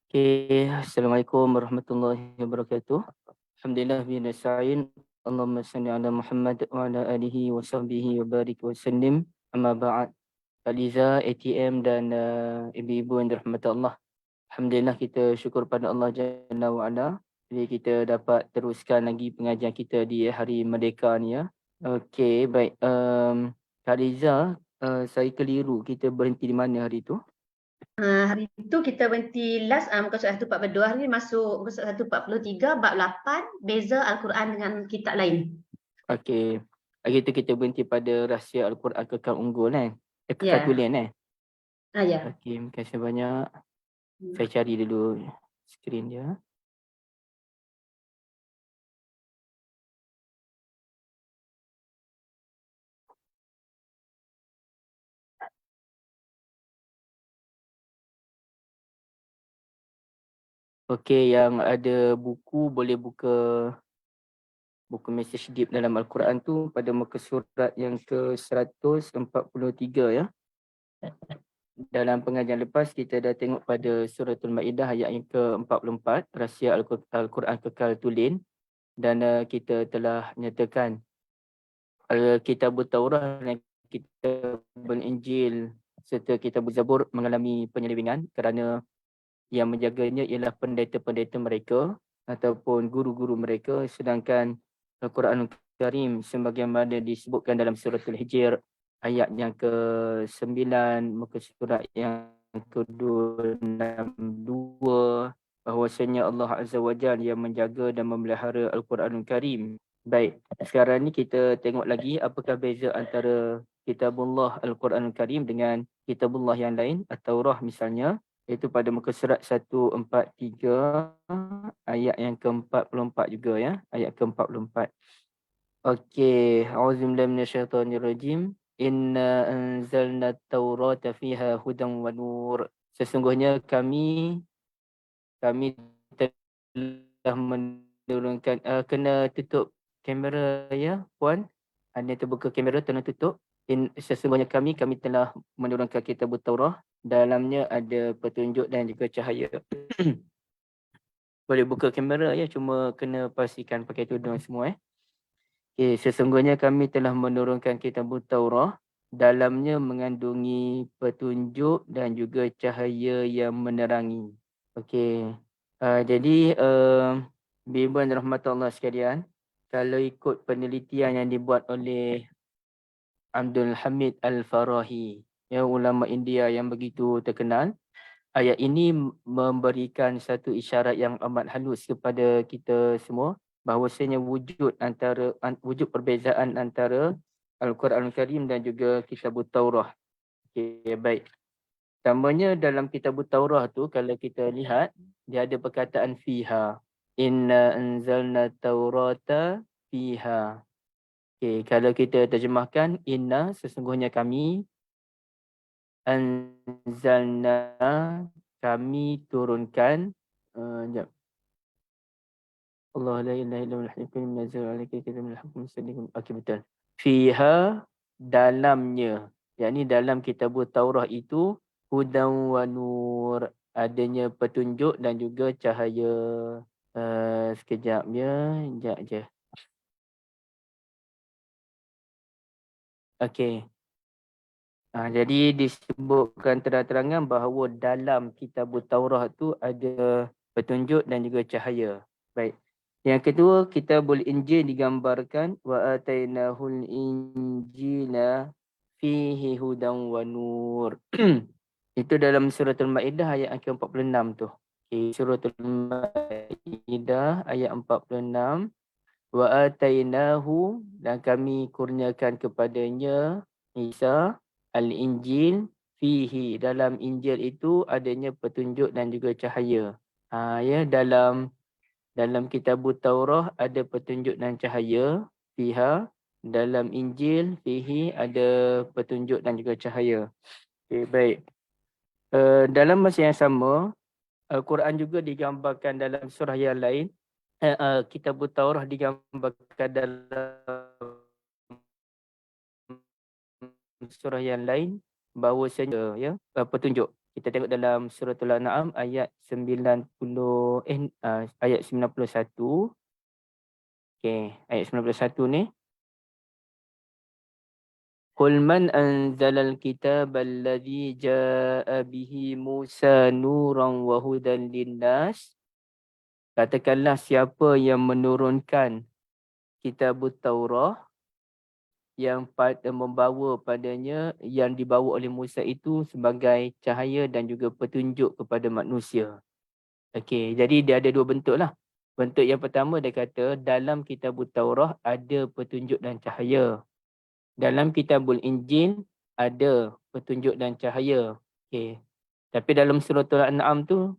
Okay. Assalamualaikum warahmatullahi wabarakatuh. Alhamdulillah bin nasta'in. Allahumma salli ala Muhammad wa ala alihi wa sahbihi wa barik wa sallim. Amma ba'd. Aliza, ATM dan ibu-ibu yang dirahmati Allah. Alhamdulillah kita syukur pada Allah Jalla wa ala. Jadi kita dapat teruskan lagi pengajian kita di hari Merdeka ni ya. Okey, baik. Kak Liza, saya keliru. Kita berhenti di mana hari tu? Hari itu kita berhenti last muka surat 142, hari ni masuk muka surat 143 bab 8 beza Al-Quran dengan kitab lain. Okey. Hari tu kita berhenti pada rahsia Al-Quran kekal unggul kan? Kekal Ya. tulen kan? Ya. Okey, terima kasih banyak. Saya cari dulu skrin dia. Okey, yang ada buku boleh buka buku message deep dalam Al-Quran tu pada muka surat yang ke-143 ya. Dalam pengajian lepas kita dah tengok pada suratul Maidah ayat yang ke-44, rahsia Al-Quran kekal tulen, dan kita telah nyatakan Kitabut Taurah dan Kitabul Injil serta Kitabul Zabur mengalami penyelewengan kerana yang menjaganya ialah pendeta-pendeta mereka ataupun guru-guru mereka, sedangkan Al-Quranul Karim sebagaimana disebutkan dalam suratul Hijr ayat yang ke-9 muka surat yang ke-262 bahwasanya Allah Azza wa Jalla yang menjaga dan memelihara Al-Quranul Karim. Baik, sekarang ni kita tengok lagi apakah beza antara Kitabullah Al-Quranul Karim dengan Kitabullah yang lain, At-Taurah misalnya, iaitu pada muka surat 143 ayat yang ke-44 juga ya, ayat ke-44. Okey, auzubillahi minasyaitonirrajim. Inna anzalna at-taurata fiha hudan wa nur. Sesungguhnya kami telah menurunkan, kena tutup kamera ya puan. Anda terbuka kamera, tolong tutup. Sesungguhnya kami telah menurunkan Kitabut Taurah, dalamnya ada petunjuk dan juga cahaya. Boleh buka kamera ya, cuma kena pastikan pakai tudung semua Okay, sesungguhnya kami telah menurunkan Kitabut Taurah, dalamnya mengandungi petunjuk dan juga cahaya yang menerangi. Okey. Jadi bimbang rahmatullah sekalian, kalau ikut penelitian yang dibuat oleh Abdul Hamid Al-Farahi, ya, ulama India yang begitu terkenal, ayat ini memberikan satu isyarat yang amat halus kepada kita semua bahawasanya wujud perbezaan antara Al-Quran Al-Karim dan juga Kitabut Taurah. Okey, baik. Pertamanya dalam Kitabut Taurah tu kalau kita lihat dia ada perkataan fiha. Inna anzalna taurata fiha. Okey, kalau kita terjemahkan inna sesungguhnya kami, anzalna kami turunkan, jap. Allah la ilaha illa huwal hayyul qayyum nazzal alaika kitabul hukm musaddiqan. Okey, betul. Fiha dalamnya, yakni dalam Kitabut Taurah itu hudan wa nur, adanya petunjuk dan juga cahaya. Sekejap ya, sekejap je. Okey. Jadi disebutkan terang-terangan bahawa dalam Kitabut Taurah tu ada petunjuk dan juga cahaya. Baik. Yang kedua, Kitabul Injil digambarkan wa atainahul injila fihi hudan wa nur. Itu dalam suratul Maidah ayat ke-46 tu. Okay, suratul Maidah ayat 46. Wa atainahu, dan kami kurniakan kepadanya Isa al-Injil fihi, dalam Injil itu adanya petunjuk dan juga cahaya. Ya, dalam Kitabut Taurah ada petunjuk dan cahaya fiha, dalam Injil fihi ada petunjuk dan juga cahaya. Okay, baik. Dalam masa yang sama, Al-Quran juga digambarkan dalam surah yang lain. Kitabut Taurah digambarkan dalam surah yang lain bahawasanya ya, petunjuk. Kita tengok dalam suratul An'am ayat 91. Okey, ayat 91 ni. Qul man anzalal kitabal ladzi jaa'a bihi Musa nuran wa hudan linnas. Katakanlah siapa yang menurunkan kitabut Taurah yang membawa padanya yang dibawa oleh Musa itu sebagai cahaya dan juga petunjuk kepada manusia. Okey, jadi dia ada dua bentuk lah. Bentuk yang pertama dia kata dalam kitabut Taurah ada petunjuk dan cahaya. Dalam kitabul Injil ada petunjuk dan cahaya. Okey. Tapi dalam suratul An'am tu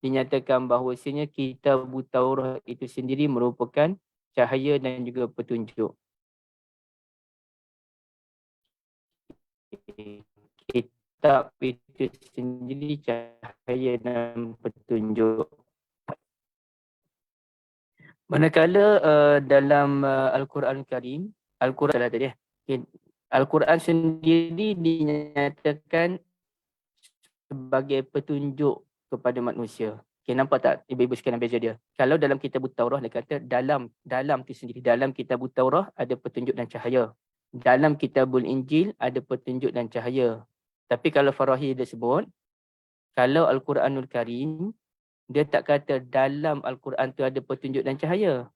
dinyatakan bahawasanya kitabut Taurah itu sendiri merupakan cahaya dan juga petunjuk. Kitab itu sendiri cahaya dan petunjuk. Manakala dalam Al-Quran Karim, Al-Quran lah tadi. Al-Quran sendiri dinyatakan sebagai petunjuk kepada manusia. Okay, nampak tak ibu-ibu sekalian beza dia? Kalau dalam kitab Taurah dia kata dalam tu sendiri, dalam kitab Taurah ada petunjuk dan cahaya. Dalam kitabul Injil ada petunjuk dan cahaya. Tapi kalau Farahi dia sebut, kalau Al-Quranul Karim, dia tak kata dalam Al-Quran tu ada petunjuk dan cahaya.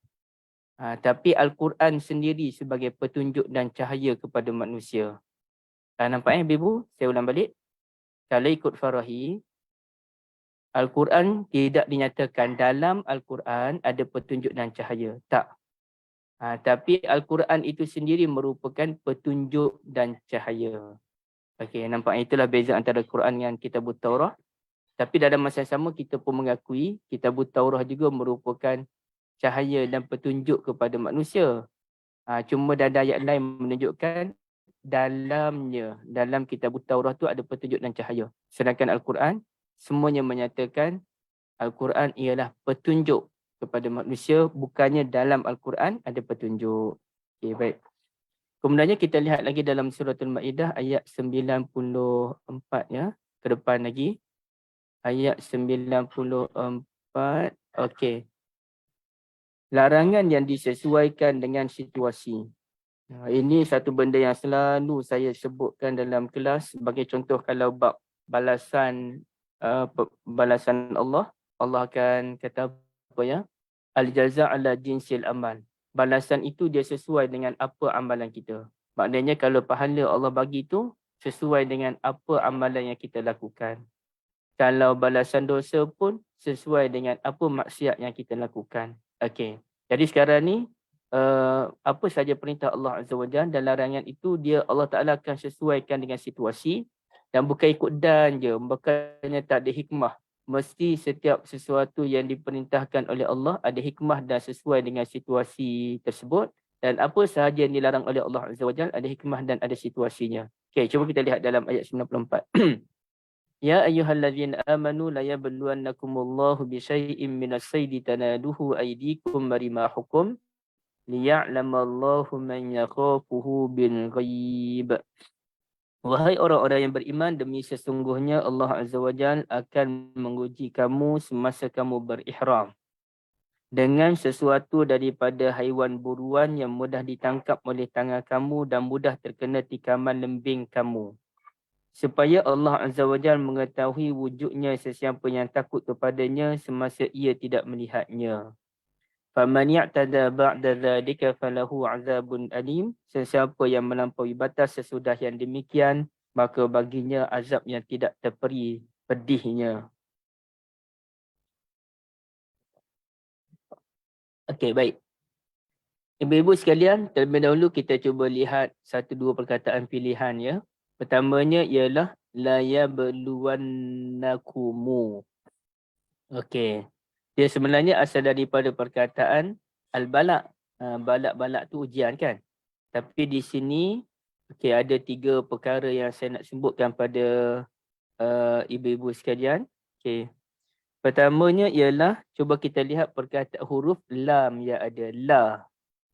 Tapi Al-Quran sendiri sebagai petunjuk dan cahaya kepada manusia. Nampak ibu-ibu? Saya ulang balik. Kalau ikut Farahi, Al-Quran tidak dinyatakan dalam Al-Quran ada petunjuk dan cahaya. Tak. Tapi Al-Quran itu sendiri merupakan petunjuk dan cahaya. Okey, nampak itulah beza antara Al-Quran dengan Kitabut Taurah. Tapi dalam masa yang sama kita pun mengakui Kitabut Taurah juga merupakan cahaya dan petunjuk kepada manusia. Cuma ada ayat lain menunjukkan dalam Kitabut Taurah tu ada petunjuk dan cahaya. Sedangkan Al-Quran semuanya menyatakan Al-Quran ialah petunjuk kepada manusia, bukannya dalam Al-Quran ada petunjuk. Okey, baik. Kemudiannya kita lihat lagi dalam suratul Maidah ayat 94 ya, ke depan lagi. Ayat 94. Okey. Larangan yang disesuaikan dengan situasi. Ini satu benda yang selalu saya sebutkan dalam kelas sebagai contoh kalau bab balasan Allah. Allah akan kata apa ya? Al-jaza' ala jinsil amal. Balasan itu dia sesuai dengan apa amalan kita. Maknanya kalau pahala Allah bagi tu sesuai dengan apa amalan yang kita lakukan. Kalau balasan dosa pun sesuai dengan apa maksiat yang kita lakukan. Okey. Jadi sekarang ni apa saja perintah Allah Azza wa Jalla dan larangan itu dia Allah Taala akan sesuaikan dengan situasi dan bukan ikut dan je, bukannya tak ada hikmah. Mesti setiap sesuatu yang diperintahkan oleh Allah ada hikmah dan sesuai dengan situasi tersebut, dan apa sahaja yang dilarang oleh Allah Azza wa Jalla ada hikmah dan ada situasinya. Okey, cuba kita lihat dalam ayat 94. Ya ayyuhallazina amanu la yabluwannakumullahu bisyai'in minas-saydi tanaduhu aydikum wa rimahukum liya'lamallahu man yakhafuhu bil ghaib. Wahai orang-orang yang beriman, demi sesungguhnya Allah Azza wa Jalla akan menguji kamu semasa kamu berihram dengan sesuatu daripada haiwan buruan yang mudah ditangkap oleh tangan kamu dan mudah terkena tikaman lembing kamu. Supaya Allah Azza wa Jalla mengetahui wujudnya sesiapa yang takut kepadanya semasa ia tidak melihatnya. Faman ya'tada ba'da dzalika falahu 'adzabun alim. Sesiapa yang melampaui batas sesudah yang demikian, maka baginya azab yang tidak terperi pedihnya. Okey, baik. Ibu-ibu sekalian, terlebih dahulu kita cuba lihat satu dua perkataan pilihan ya. Pertamanya ialah la yabluwannakumu. Okey. Dia sebenarnya asal daripada perkataan al-balak. Balak-balak tu ujian kan. Tapi di sini ada tiga perkara yang saya nak sebutkan pada ibu-ibu sekalian. Okey. Pertamanya ialah cuba kita lihat perkataan huruf lam yang ada la.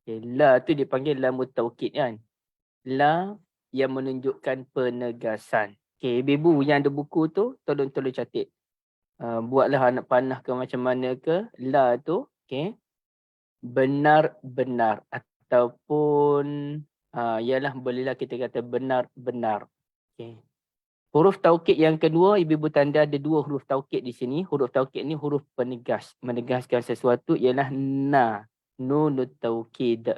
La tu dipanggil lamut taukid kan. La yang menunjukkan penegasan. Okay, ibu yang ada buku tu, tolong catat. Buatlah anak panah ke macam mana ke. La tu, okay. Benar-benar. Ataupun, ialah bolehlah kita kata benar-benar. Okay. Huruf taukid yang kedua, ibu-ibu tanda ada dua huruf taukid di sini. Huruf taukid ni huruf penegas. Menegaskan sesuatu ialah na. Nunut taukid.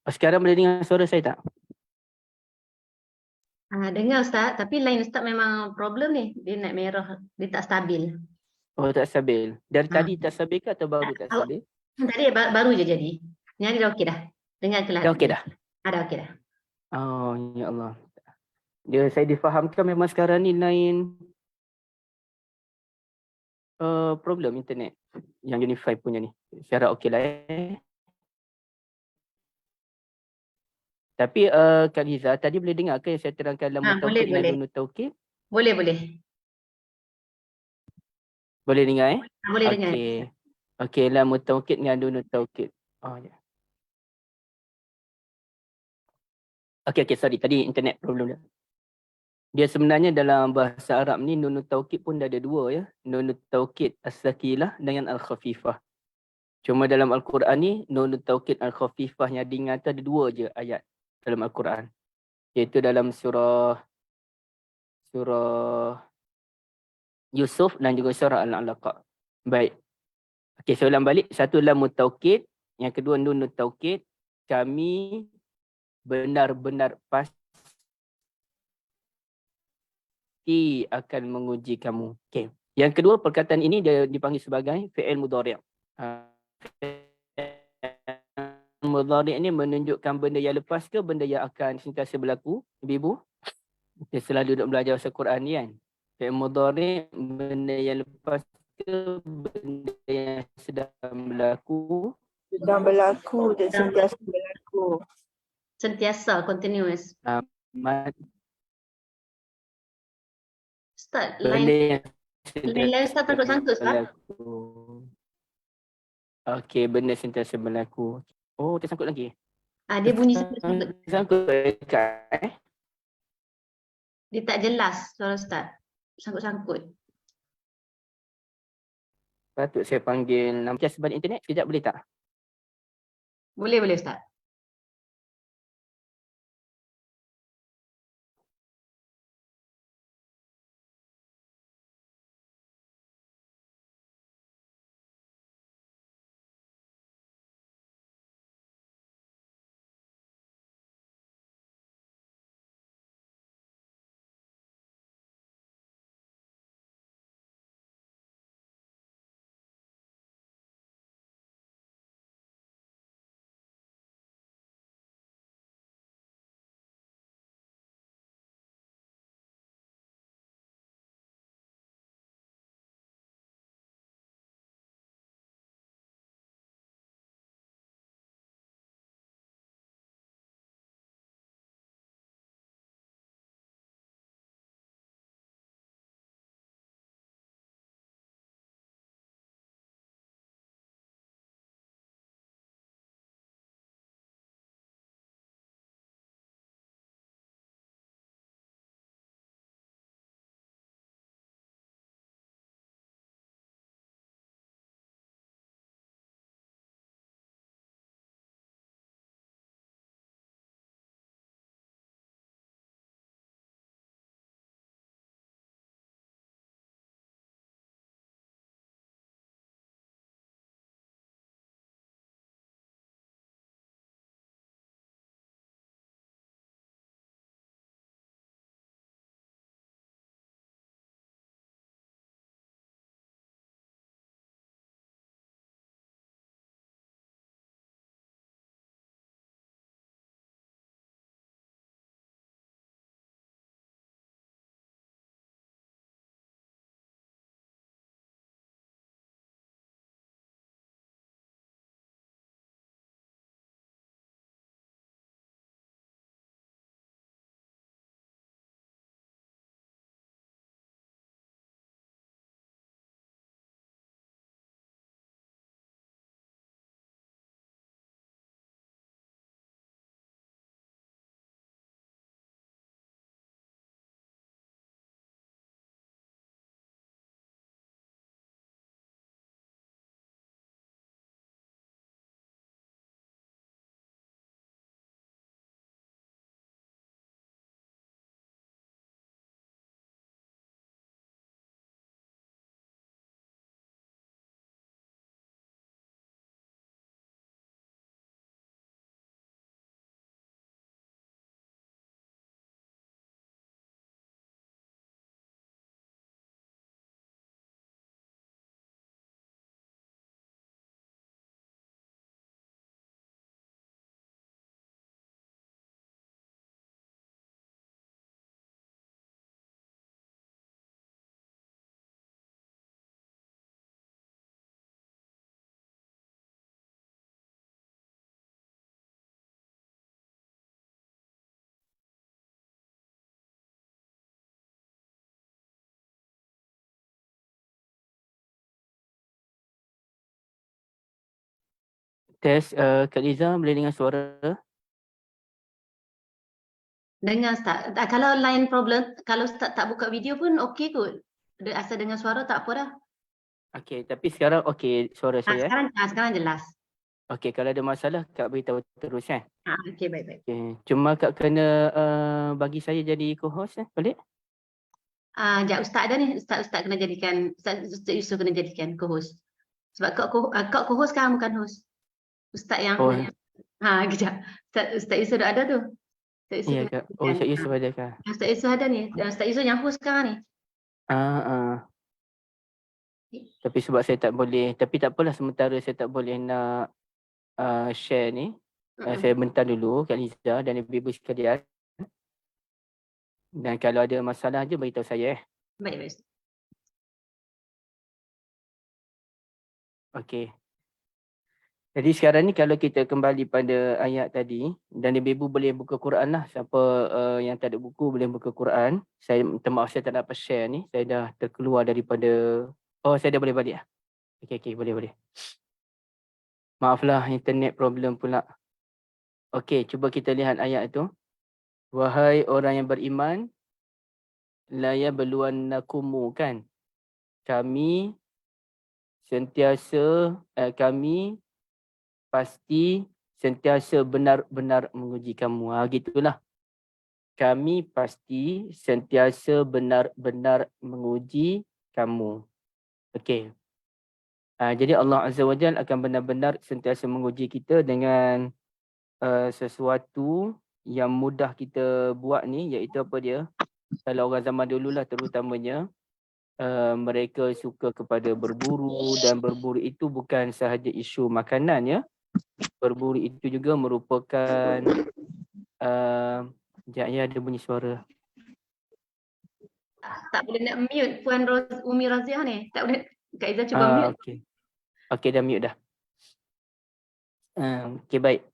Sekarang boleh dengar suara saya tak? Dengar Ustaz, tapi line Ustaz memang problem ni. Dia naik merah, dia tak stabil. Oh, tak stabil. Dari Ah, tadi tak stabil ke atau baru tak awak stabil? tadi baru je jadi. Ni dah okey dah. Dengar kelas. Dah okey dah? Dah okey dah. Oh, ya Allah. Saya difahamkan memang sekarang ni line problem internet. Yang Unify punya ni. Saya harap okey lah Tapi Kak Liza, tadi boleh dengar ke yang saya terangkan dalam Boleh, taukid dengan boleh. nunut taukid? Boleh, boleh. Boleh dengar Boleh dengar. Okey. Okey, lam taukid dengan nunut taukid. Oh ya. Okey, sorry. Tadi internet problem dia. Dia sebenarnya dalam bahasa Arab ni nunut taukid pun dah ada dua ya. Nunut taukid as-sakilah dengan al-khafifah. Cuma dalam Al-Quran ni nunut taukid al-khafifah yang ringan tu ada dua je ayat dalam Al-Quran. Iaitu dalam surah Yusuf dan juga surah Al-Alaq. Baik. Okey, saya ulang balik. Satu lam taukid, yang kedua nunut taukid. Kami benar-benar pasti akan menguji kamu. Okey. Yang kedua, perkataan ini dia dipanggil sebagai fi'il mudhari'. Fi'il mudhari' ini menunjukkan benda yang lepas ke benda yang akan sentiasa berlaku, ibu-ibu? Kita selalu duduk belajar bahasa Quran ni kan. Fi'il mudhari' benda yang lepas ke benda yang sedang berlaku. Sedang berlaku dan sentiasa berlaku. Sentiasa, continuous. Ustaz, Benda yang line Ustaz takut sangkut Ustaz. berlaku. Okey, benda sentiasa berlaku. Oh, tersangkut lagi. Dia bunyi sangkut-sangkut. Tersangkut dekat Dia tak jelas suara Ustaz. Sangkut-sangkut. Patut saya panggil nama sebalik internet. Sekejap boleh tak? Boleh, boleh Ustaz. Tes, Kak Liza boleh dengar suara? Dengar Ustaz. Kalau line problem, kalau Ustaz tak buka video pun okey kot. Asal dengar suara tak apa dah. Okey, tapi sekarang okey suara saya. Sekarang jelas. Okey, kalau ada masalah Kak beritahu terus kan. Okey, baik-baik. Okey, cuma Kak kena bagi saya jadi co-host boleh? Sekejap, Ustaz ada ni. Ustaz kena jadikan, Ustaz Yusof kena jadikan co-host. Sebab kau co-host sekarang bukan host. Ustaz yang Oh, kejap. Ustaz Yusof dah ada tu. Ustaz Yusof iya kena Kak. Oh, jadikan. Ustaz Yusof ada Kak. Ustaz Yusof ada ni. Ustaz Yusof yang host sekarang ni. Tapi sebab saya tak boleh, tapi tak apalah sementara saya tak boleh nak share ni. Saya bentar dulu Kak Liza dan ibu-ibu sekalian. Dan kalau ada masalah je beritahu saya. Baik-baik. Okey. Jadi sekarang ni kalau kita kembali pada ayat tadi dan ibu-ibu boleh buka Quran lah. Siapa yang tak ada buku boleh buka Quran. Saya minta maaf saya tak dapat share ni. Saya dah terkeluar daripada, saya dah boleh balik lah. Okey, boleh. Maaflah internet problem pula. Okey, cuba kita lihat ayat itu. Wahai orang yang beriman, la yabluwannakum kan. Kami pasti sentiasa benar-benar menguji kamu. Gitulah. Kami pasti sentiasa benar-benar menguji kamu. Okey. Jadi Allah Azza wa Jalla akan benar-benar sentiasa menguji kita dengan sesuatu yang mudah kita buat ni, iaitu apa dia? Kalau orang zaman dululah terutamanya, mereka suka kepada berburu, dan berburu itu bukan sahaja isu makanan ya. Berburu itu juga merupakan ada bunyi suara. Tak boleh nak mute Puan Umi Raziah ni. Tak boleh. Kak Iza cuba mute. Okey, dah mute dah. Okey, baik.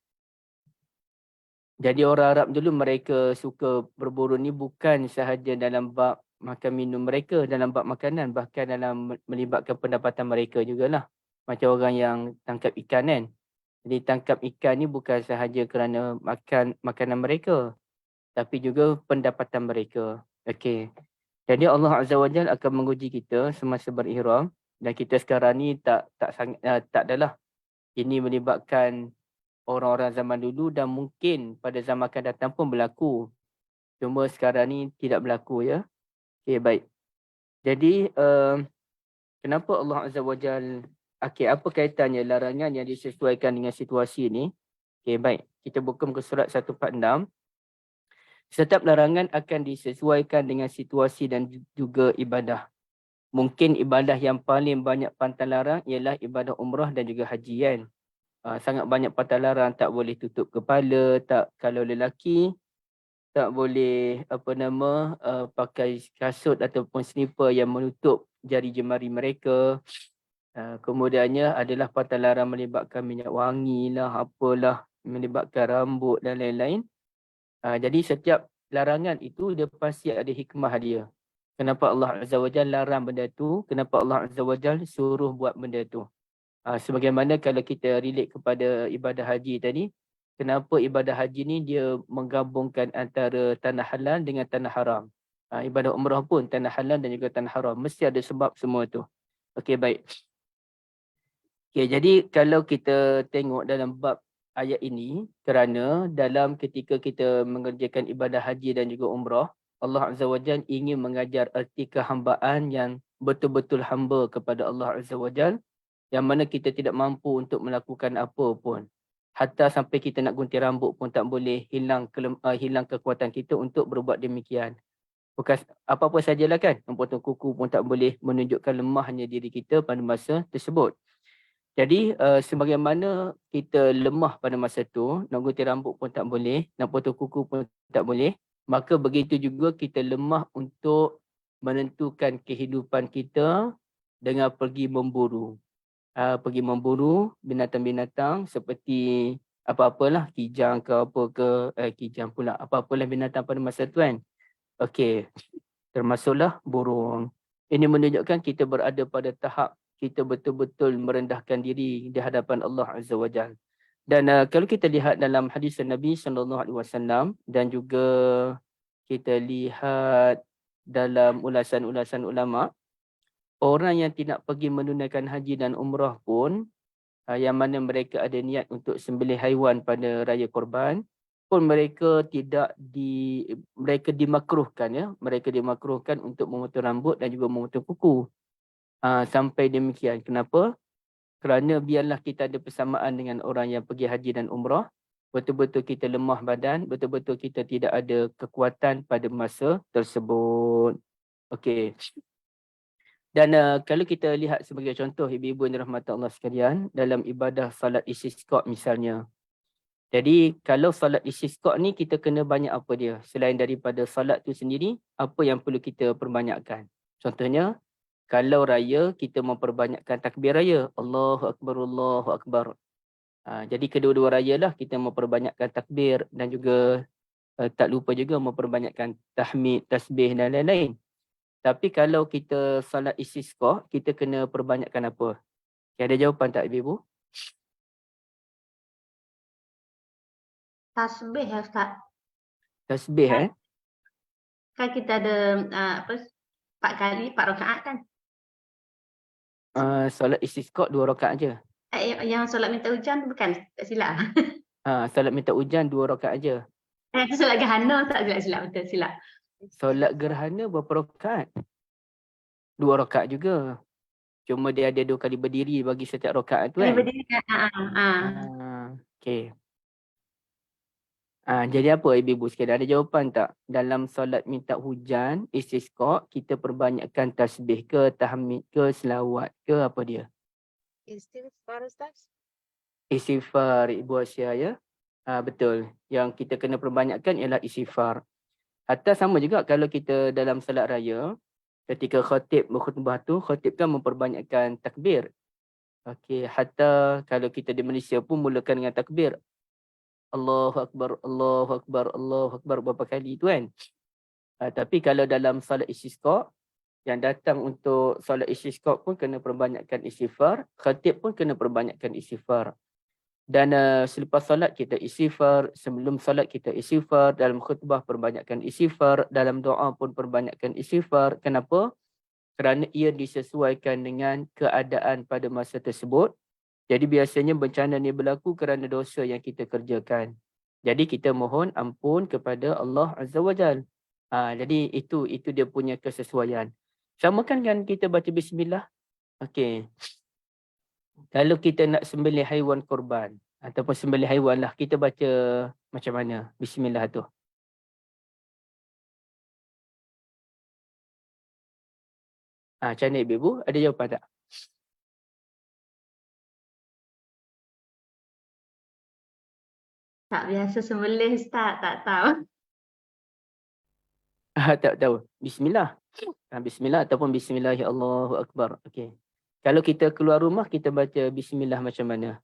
Jadi orang Arab dulu mereka suka berburu ni bukan sahaja dalam bab makan minum mereka, dalam bab makanan, bahkan dalam melibatkan pendapatan mereka jugalah. Macam orang yang tangkap ikan kan. Jadi tangkap ikan ni bukan sahaja kerana makan makanan mereka, tapi juga pendapatan mereka. Okey. Jadi Allah Azza wa Jalla akan menguji kita semasa berihram, dan kita sekarang ni tak adalah ini melibatkan orang-orang zaman dulu dan mungkin pada zaman akan datang pun berlaku. Cuma sekarang ni tidak berlaku ya. Okey, baik. Jadi kenapa Allah Azza wa Jalla, apa kaitannya larangan yang disesuaikan dengan situasi ni? Okey, baik. Kita buka muka surat 146. Setiap larangan akan disesuaikan dengan situasi dan juga ibadah. Mungkin ibadah yang paling banyak pantang larang ialah ibadah umrah dan juga haji kan. Sangat banyak pantang larang, tak boleh tutup kepala, kalau lelaki tak boleh pakai kasut ataupun slipper yang menutup jari jemari mereka. Kemudiannya adalah pantang larang melibatkan minyak wangi lah, apalah, melibatkan rambut dan lain-lain. Jadi setiap larangan itu dia pasti ada hikmah dia. Kenapa Allah Azza wa Jalla larang benda tu? Kenapa Allah Azza wa Jalla suruh buat benda tu? Sebagaimana kalau kita relate kepada ibadah haji tadi, kenapa ibadah haji ni dia menggabungkan antara tanah halal dengan tanah haram. Ibadah umrah pun tanah halal dan juga tanah haram. Mesti ada sebab semua tu. Okey, baik. Okay, jadi kalau kita tengok dalam bab ayat ini, kerana dalam ketika kita mengerjakan ibadah haji dan juga umrah, Allah Azza wa Jalla ingin mengajar erti kehambaan yang betul-betul hamba kepada Allah Azza wa Jalla, yang mana kita tidak mampu untuk melakukan apa pun. Hatta sampai kita nak gunting rambut pun tak boleh hilang kekuatan kita untuk berbuat demikian. Bukan apa-apa sajalah kan, memotong kuku pun tak boleh menunjukkan lemahnya diri kita pada masa tersebut. Jadi sebagaimana kita lemah pada masa tu, nak gunting rambut pun tak boleh, nak potong kuku pun tak boleh, maka begitu juga kita lemah untuk menentukan kehidupan kita dengan pergi memburu. Pergi memburu binatang-binatang seperti apa-apalah, kijang ke apa ke, kijang pula, apa-apalah binatang pada masa tu kan. Okey, termasuklah burung. Ini menunjukkan kita berada pada tahap kita betul-betul merendahkan diri di hadapan Allah Azza wa Jalla. Dan kalau kita lihat dalam hadis Nabi SAW dan juga kita lihat dalam ulasan-ulasan ulama, orang yang tidak pergi menunaikan haji dan umrah pun, yang mana mereka ada niat untuk sembelih haiwan pada raya korban, pun mereka mereka dimakruhkan, ya, mereka dimakruhkan untuk memotong rambut dan juga memotong kuku. Sampai demikian. Kenapa? Kerana biarlah kita ada persamaan dengan orang yang pergi haji dan umrah, betul-betul kita lemah badan, betul-betul kita tidak ada kekuatan pada masa tersebut. Okey. Dan kalau kita lihat sebagai contoh, ibu-ibu yang dirahmati Allah sekalian, dalam ibadah salat istisqa misalnya. Jadi kalau salat istisqa ni kita kena banyak apa dia? Selain daripada salat tu sendiri, apa yang perlu kita perbanyakkan? Contohnya, kalau raya kita memperbanyakkan takbir raya. Allahu Akbar, Allahu Akbar. Jadi kedua-dua raya lah kita memperbanyakkan takbir dan juga tak lupa juga memperbanyakkan tahmid, tasbih dan lain-lain. Tapi kalau kita salat istisqa, kita kena perbanyakkan apa? Okay, ada jawapan tak ibu-ibu? Tasbih ya Ustaz. Tasbih Kan kita ada 4 kali 4 rakaat kan. Salat istisqa 2 rakaat je. Yang solat minta hujan bukan, tak silap. Salat minta hujan 2 rakaat je. Itu solat gerhana tak silap betul silap. Solat gerhana berapa rakaat? 2 rakaat juga. Cuma dia ada 2 kali berdiri bagi setiap rakaat tu kan. Berdiri kan. Okey. Jadi apa ibu-ibu sekalian, ada jawapan tak? Dalam solat minta hujan, istisqa, kita perbanyakkan tasbih ke, tahmid ke, selawat ke, apa dia? Istighfar Ustaz. Istighfar, Ibu Asia, ya. Betul. Yang kita kena perbanyakkan ialah istighfar. Atau sama juga kalau kita dalam salat raya, ketika khatib berkhutbah tu, khatib kan memperbanyakkan takbir. Okey, hatta kalau kita di Malaysia pun mulakan dengan takbir. Allahu Akbar, Allahu Akbar, Allahu Akbar berapa kali tu kan. Tapi kalau dalam salat istisqa, yang datang untuk salat istisqa pun kena perbanyakkan istighfar, khatib pun kena perbanyakkan istighfar. Dan selepas salat kita istighfar, sebelum salat kita istighfar, dalam khutbah perbanyakkan istighfar, dalam doa pun perbanyakkan istighfar. Kenapa? Kerana ia disesuaikan dengan keadaan pada masa tersebut. Jadi biasanya bencana ni berlaku kerana dosa yang kita kerjakan. Jadi kita mohon ampun kepada Allah Azza wa Jal. Jadi itu dia punya kesesuaian. Sama kan kita baca bismillah? Okey. Kalau kita nak sembelih haiwan korban ataupun sembelih haiwan lah, kita baca macam mana bismillah tu? Macam mana ibu-ibu? Ada jawapan tak? Tak biasa sembelih Ustaz, tak tahu. Tak tahu. Bismillah. Bismillah ataupun bismillahi Allahu Akbar. Okey. Kalau kita keluar rumah, kita baca bismillah macam mana?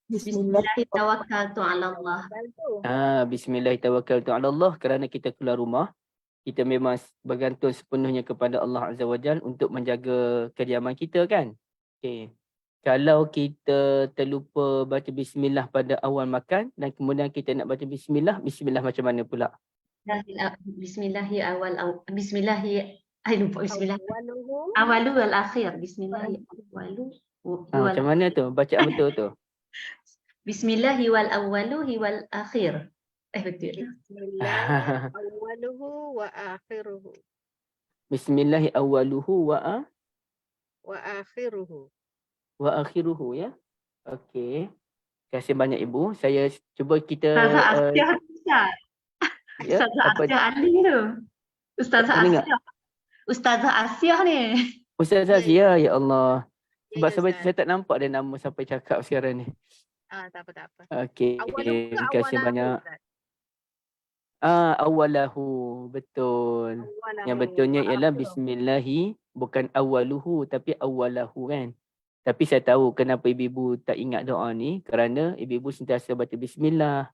Bismillahirrahmanirrahim. Ala Allah. Bismillahirrahmanirrahim. Ala Allah, kerana kita keluar rumah, kita memang bergantung sepenuhnya kepada Allah Azza wa Jal untuk menjaga kediaman kita kan. Okey. Kalau kita terlupa baca bismillah pada awal makan dan kemudian kita nak baca bismillah, bismillah macam mana pula? Bismillahi awalu wal akhir. Bismillahi awalu. Macam mana tu? Bacaan betul tu. Bismillahi wal awalu wal akhir. Betul. Bismillahi awaluhu wa akhiruhu. Bismillahi awaluhu wa akhiruhu. Wa akhiruhu, ya. Okey. Terima kasih banyak ibu. Saya cuba kita Ustazah Asia Ali tu. Ustazah Asia ni. Ustazah Asia, ya Allah. Sebab saya tak nampak dia nama sampai cakap sekarang ni. Tak apa. Okey. Terima kasih banyak. Awalahu, betul. Yang betulnya ialah bismillahi, bukan awaluhu tapi awalahu kan. Tapi saya tahu kenapa ibu-ibu tak ingat doa ni, kerana ibu-ibu sentiasa baca bismillah.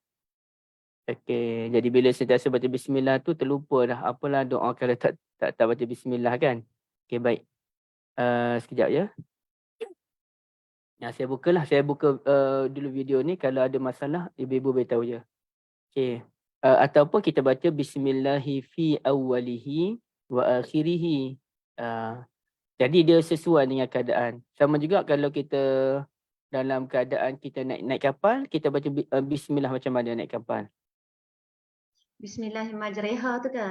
Okey, jadi bila sentiasa baca bismillah tu terlupa dah apalah doa kalau tak baca bismillah kan. Okey, baik. Sekejap ya. Saya bukalah. Saya buka dulu video ni. Kalau ada masalah, ibu-ibu beritahu je. Okey. Ataupun kita baca bismillahi fi awwalihi wa akhirihi. Jadi dia sesuai dengan keadaan. Sama juga kalau kita dalam keadaan kita naik kapal, kita baca bismillah macam mana naik kapal. Bismillahirrahmanirrahim tu ke?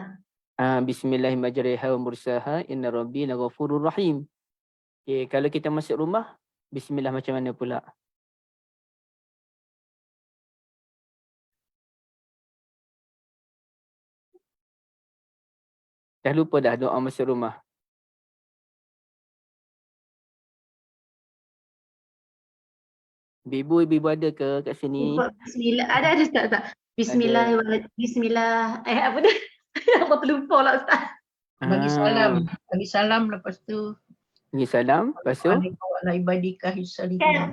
Bismillahirrahmanirrahim wa mursaha inna rabbi laghafurur rahim. Okay, kalau kita masuk rumah, bismillah macam mana pula? Dah lupa dah doa masuk rumah. Ibu ada ke kat sini? Bismillah. Ada Ustaz. Bismillah. Apa tu? Apa terlupa lah Ustaz. Bagi salam lepas tu Bagi salam, lepas tu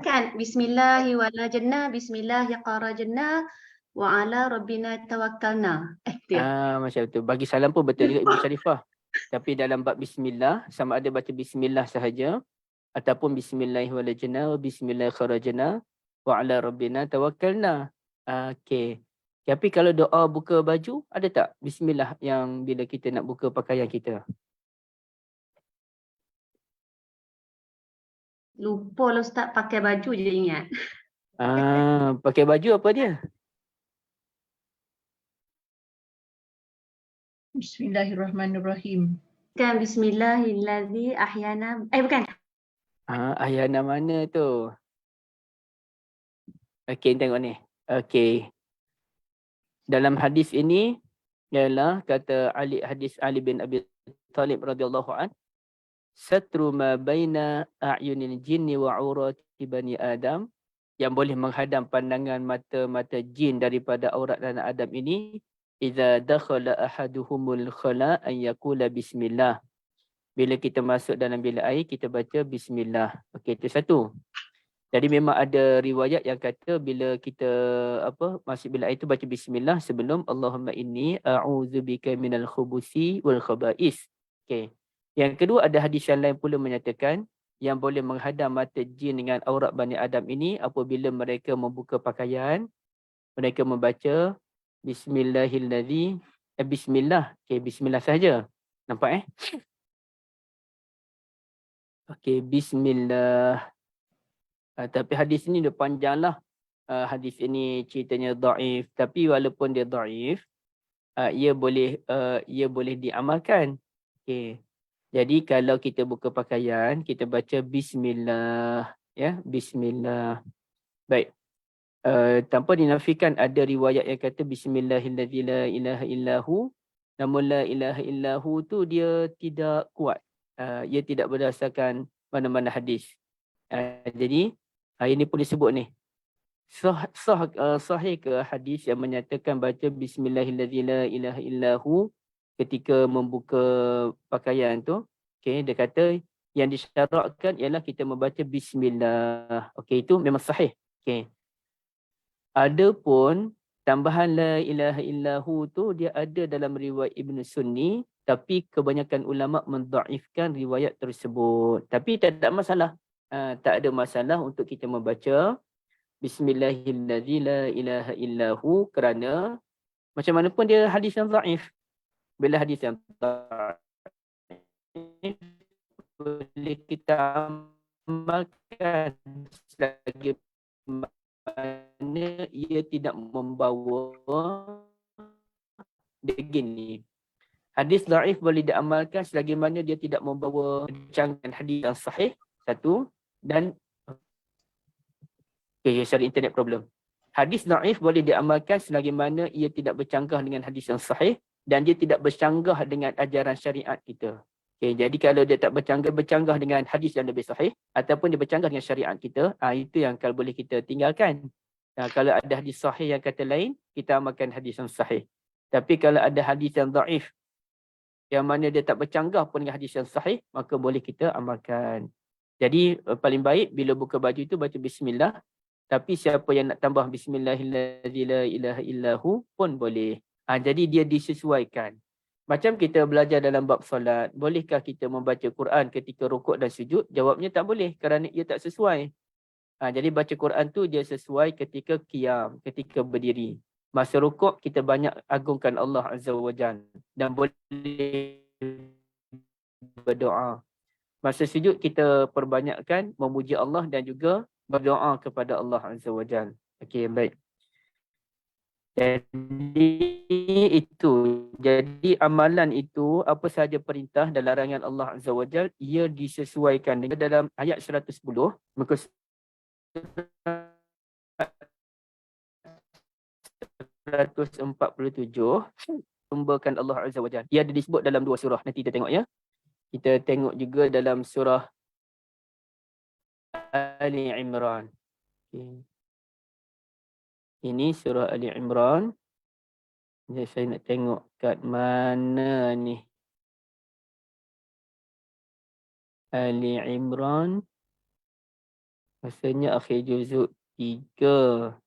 kan bismillahi wala jannah, bismillahi qara jannah wa ala rabbina tawakkalna. Macam tu. Bagi salam pun betul juga Ibu Sharifah. Tapi dalam bab bismillah, sama ada baca bismillah sahaja ataupun bismillahirrahmanirrahim, bismillahirrahmanirrahim wa ala rabbina tawakkalna. Okey. Tapi kalau doa buka baju, ada tak bismillah yang bila kita nak buka pakaian kita? Lupa lah Ustaz, pakai baju je ingat. Pakai baju apa dia? Bismillahirrahmanirrahim. Kan bismillahilladzi ahyana. Bukan. Ahyana mana tu? Okey, tengok ni. Okey. Dalam hadis ini ialah kata hadis Ali bin Abi Talib radhiyallahu an, satru ma baina a'yunil jinni wa aurati bani Adam, yang boleh menghadam pandangan mata jin daripada aurat anak Adam ini, idza dakhala ahaduhumul khala an yaqula bismillah. Bila kita masuk dalam bilik air, kita baca bismillah. Okey, itu satu. Jadi memang ada riwayat yang kata bila kita masuk bilik air itu baca bismillah sebelum Allahumma inni a'udzubika minal khubuthi wal khaba'is. Okey. Yang kedua, ada hadis yang lain pula menyatakan yang boleh menghadam mata jin dengan aurat Bani Adam ini apabila mereka membuka pakaian, mereka membaca bismillahilladzi bismillah. Okey, bismillah saja. Nampak Okey, bismillah. Tapi hadis ini dia panjang lah. Hadis ini ceritanya dhaif. Tapi walaupun dia dhaif, ia boleh diamalkan. Okay. Jadi kalau kita buka pakaian, kita baca bismillah. Ya, bismillah. Baik. Tanpa dinafikan ada riwayat yang kata bismillahilladzi la ilaha illahu. Namun la ilaha illahu tu dia tidak kuat. Ia tidak berdasarkan mana-mana hadis. Jadi ini pun disebut ni. Sahih ke hadis yang menyatakan baca bismillahilladzi la ilaha illahu ketika membuka pakaian tu. Okey, dia kata yang disyaratkan ialah kita membaca bismillah. Okey, itu memang sahih. Okey. Adapun tambahan la ilaha illahu tu dia ada dalam riwayat Ibn Sunni, tapi kebanyakan ulama mendhaifkan riwayat tersebut. Tapi tak ada masalah. Tak ada masalah untuk kita membaca bismillahilladzi la ilaha illahu kerana macam mana pun dia hadis yang dhaif. Bila hadis yang dhaif boleh kita amalkan selagi mana ia tidak membawa dia gini. Hadis dhaif boleh diamalkan selagi mana dia tidak membawa rancangan hadis yang sahih. Satu. Dan sorry, internet problem. Hadis dhaif boleh diamalkan selagi mana ia tidak bercanggah dengan hadis yang sahih dan dia tidak bercanggah dengan ajaran syariat kita. Jadi kalau dia tak bercanggah dengan hadis yang lebih sahih ataupun dia bercanggah dengan syariat kita, itu yang kalau boleh kita tinggalkan. Kalau ada hadis sahih yang kata lain, kita amalkan hadis yang sahih. Tapi kalau ada hadis yang dhaif yang mana dia tak bercanggah pun dengan hadis yang sahih, maka boleh kita amalkan. Jadi paling baik bila buka baju itu baca bismillah. Tapi siapa yang nak tambah bismillahilladzi la ilaha illahu pun boleh. Jadi dia disesuaikan. Macam kita belajar dalam bab solat, bolehkah kita membaca Quran ketika rukuk dan sujud? Jawabnya tak boleh kerana ia tak sesuai. Jadi baca Quran tu dia sesuai ketika qiyam, ketika berdiri. Masa rukuk kita banyak agungkan Allah Azza wa Jalla dan boleh berdoa. Masa sujud kita perbanyakkan memuji Allah dan juga berdoa kepada Allah Azza wa Jalla. Okey, baik. Jadi amalan itu apa sahaja perintah dan larangan Allah Azza wa Jalla ia disesuaikan dengan dalam ayat 110 muka 147 sembakan Allah Azza wa Jalla. Ia ada disebut dalam dua surah. Nanti kita tengok ya. Kita tengok juga dalam surah Ali Imran. Okay. Ini surah Ali Imran. Jadi saya nak tengok kat mana ni. Ali Imran. Rasanya akhir juzuk 3.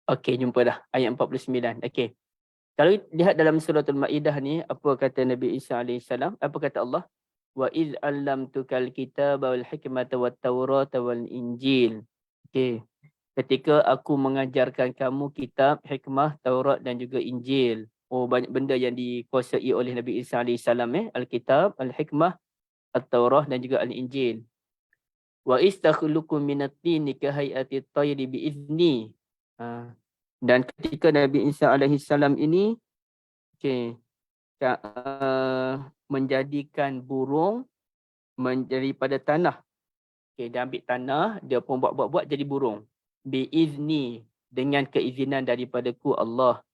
Okey, jumpa dah. Ayat 49. Okey. Kalau lihat dalam suratul Maidah ni, apa kata Nabi Isa AS? Apa kata Allah? Wa iz allamtukal kitaba wal hikmata wat taurata wal injil. Okey. Ketika aku mengajarkan kamu kitab, hikmah, Taurat dan juga Injil. Oh, banyak benda yang dikuasai oleh Nabi Isa AS. Al-Kitab, Al-Hikmah, At-Taurah dan juga Al-Injil. Wa istakhluqu minat-tini kahayati at-tayri biizni. Dan ketika Nabi Isa AS ini menjadikan burung daripada tanah. Dia ambil tanah, dia pun buat jadi burung. Biizni, dengan keizinan daripadaku Allah.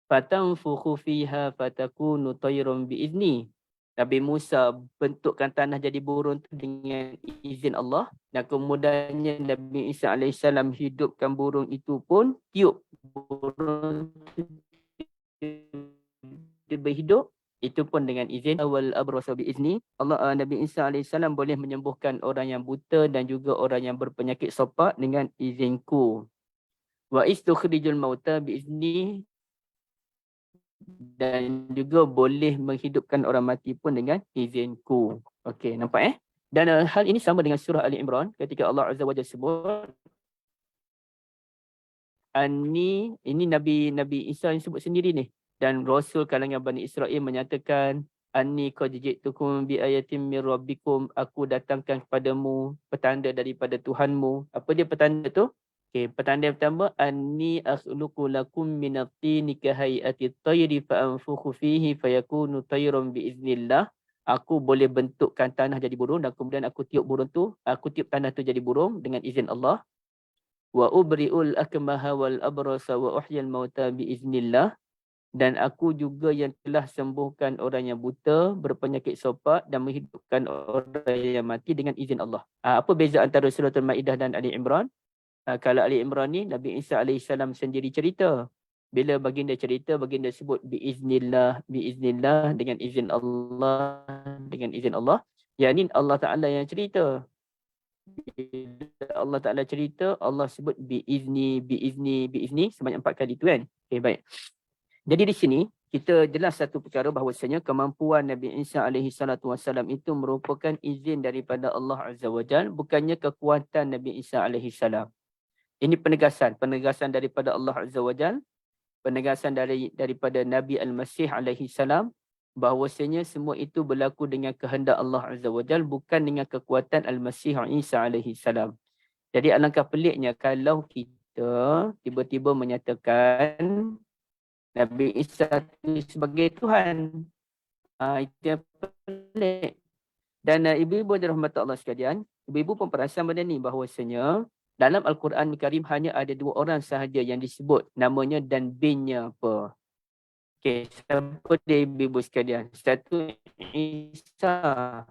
Fatanfukhu fiha fatakunu tayran biizni. Nabi Musa bentukkan tanah jadi burung dengan izin Allah. Dan kemudiannya Nabi Isa AS hidupkan burung itu pun tiup. Burung itu berhidup. Itu pun dengan izin awal abrasa biizni. Nabi Isa AS boleh menyembuhkan orang yang buta dan juga orang yang berpenyakit sopak dengan izinku. Wa istukhrijul mauta biizni, dan juga boleh menghidupkan orang mati pun dengan izinku. Okey, nampak Dan hal ini sama dengan surah Ali Imran ketika Allah Azza wa Jalla sebut ini Nabi Isa yang sebut sendiri ni. Dan Rasul kalangan Bani Israel menyatakan Anni qad ji'tukum bi ayatin mir rabbikum, aku datangkan kepadamu petanda daripada Tuhanmu. Apa dia petanda tu? Okey, petanda yang pertama, Anni akhluqu lakum minat-tini kahayati at-tayri fa anfukhu fihi fayakunu tayran bi iznillah. Aku boleh bentukkan tanah jadi burung dan kemudian aku tiup tanah tu jadi burung dengan izin Allah. Wa ubri'ul akmaha wal abrasa wa uhyil mauta bi iznillah. Dan aku juga yang telah sembuhkan orang yang buta, berpenyakit sopak dan menghidupkan orang yang mati dengan izin Allah. Apa beza antara surah Al-Maidah dan Ali Imran? Kalau Ali Imran ni, Nabi Isa AS sendiri cerita. Bila baginda cerita, baginda sebut biiznillah dengan izin Allah, Yang ni Allah Ta'ala yang cerita. Bila Allah Ta'ala cerita, Allah sebut biizni sebanyak 4 kali tu kan. Okay, baik. Jadi di sini kita jelas satu perkara bahawasanya kemampuan Nabi Isa AS itu merupakan izin daripada Allah Azza wa Jalla, bukannya kekuatan Nabi Isa AS. Ini penegasan daripada Allah Azza wa Jalla, penegasan daripada Nabi Al-Masih AS, bahawasanya semua itu berlaku dengan kehendak Allah Azza wa Jalla, bukan dengan kekuatan Al-Masih Isa AS. Jadi alangkah peliknya kalau kita tiba-tiba menyatakan Nabi Isa itu sebagai Tuhan. Itu yang pelik. Dan ibu-ibu dirahmati Allah sekalian, ibu-ibu pun perasan benda ni bahawasanya dalam Al-Quran Karim hanya ada 2 orang sahaja yang disebut namanya dan binnya apa. Okey, siapa dia ibu-ibu sekalian? Satu Isa.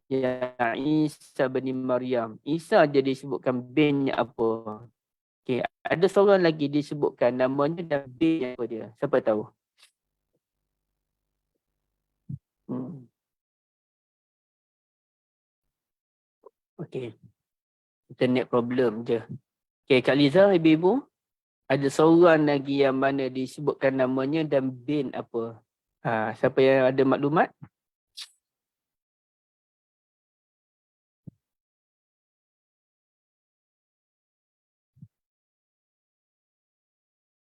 Ya, Isa bin Maryam. Isa je disebutkan binnya apa. Okey, ada seorang lagi disebutkan namanya dan bin apa dia? Siapa tahu? Okey. Internet problem je. Okay, Kak Liza, ibu-ibu. Ada seorang lagi yang mana disebutkan namanya dan bin apa? Siapa yang ada maklumat?